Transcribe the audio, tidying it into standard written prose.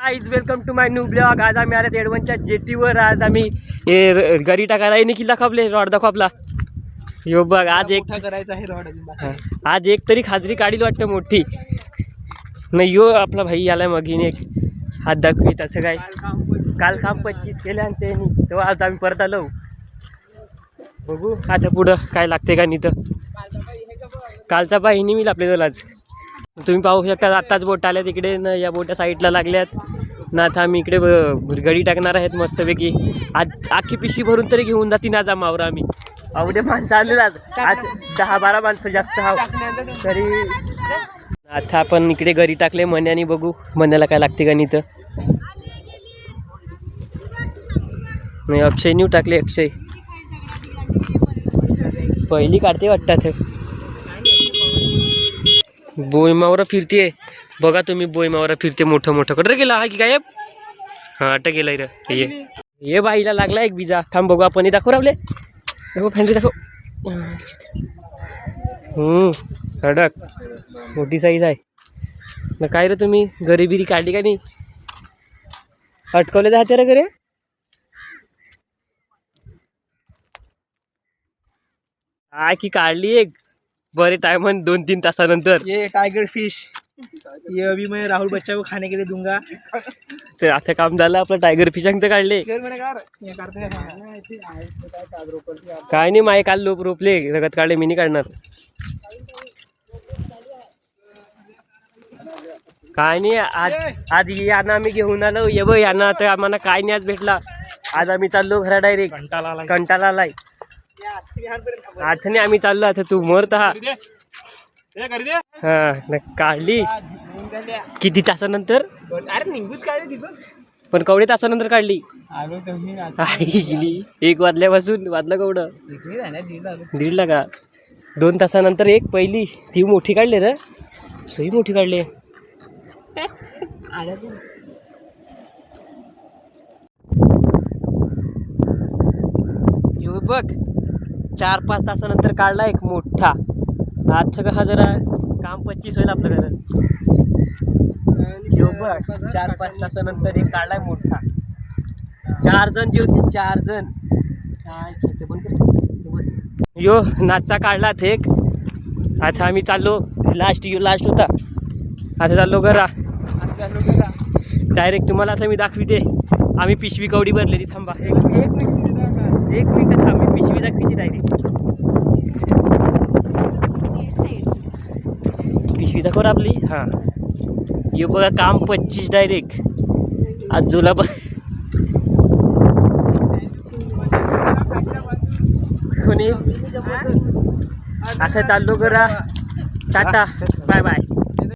Guys welcome to my new blog. आज आम्ही आले एडवनच्या जेटीवर। आज आम्ही हे गरी टाकायला निखिल दाखवले रॉड दाखव आपला यो बघ। आज एक करायचा आहे रॉड आज एक तरी खाजरी काढील वाटतं मोठी नाही। यो आपला भाई आलाय मगीन एक हात दाखवी त्याचं काय काल काम 25 केले आणि ते नाही तेव्हा आज आम्ही परत आलो। बघू आता पुढं काय लागते का नाही। तर कालचा बाईनी मी आपल्याजवळ आज तुम्ही पाहू शकता। आत्ताच बोट आल्या तिकडे ना, या बोट्या साईडला लागल्यात ना। आता आम्ही इकडे गडी टाकणार आहेत मस्तपैकी। आज आखी पिशवी भरून तरी घेऊन जातील आज आम्हावर आम्ही अवघे माणसं आले आज 10-12 माणसं जास्त हा तरी। आता आपण इकडे गरी टाकले मण्याने, बघू मण्याला काय लागते का नाही। तर नाही अक्षय न्यू टाकले। अक्षय पहिली काढते वाटतात। बोईमावरा फिरते बघा तुम्ही, बोईमावरा फिरते मोठं मोठं कडर गेला हा की काय। हा अटक गेला रे ये बाईला लागला एक बिजा। थांब बघू आपण दाखव रावले दाखव फॅन्सी दाखव। अडक मोठी साईज आहे ना। काय रे तुम्ही गरिबिरी काढली का नाही। अटकवले जाते रे घरे काय की काढली एक बरे टाइम 2-3 तासानंतर। ये टाइगर फिश, ये अभी मैं राहुल बच्चा को खाने के लिए दूंगा। तर आता काम झालं आपलं। टायगर फिश अंक काढले काय नाही। माय काल लोप रोपले रगत काढले मी नाही काढणार काय नाही। आज यांना आम्ही घेऊन आलो। ये बघ यांना तर आम्हाला काय नाही आज भेटला। आज आम्ही चाललो घरा डायरेक्ट कंटाळा आलाय आता नाही। आम्ही चाललो आता तू मरत हा काढली किती तासानंतर। अरे निघून काढली पण कवडे तासानंतर काढली। गेली 1 वाजल्यापासून वाजलं कवडं 1:30 का 2 तासानंतर एक पहिली ती मोठी काढली रे सही मोठी काढली। यो बघ 4-5 तासानंतर काढला एक मोठा। आज हा जरा काम 25 होईल आपलं घर। यो बघ 4-5 तासानंतर एक काढलाय मोठा। 4 जण जेवतील 4 जण यो नाचचा काढला एक। आता आम्ही चाललो लास्ट होता। आता चाललो घरा डायरेक्ट। तुम्हाला असं मी दाखविते आम्ही पिशवी कवडी भरलेली। थांबा एक मिनिट थांब मी पिशवी दाखविते डायरेक्ट। पिशवी दाखव आपली। हां ये बघा काम 25 डायरेक्ट आज जुला कोणी आता चाललो घरा। Tata bye bye.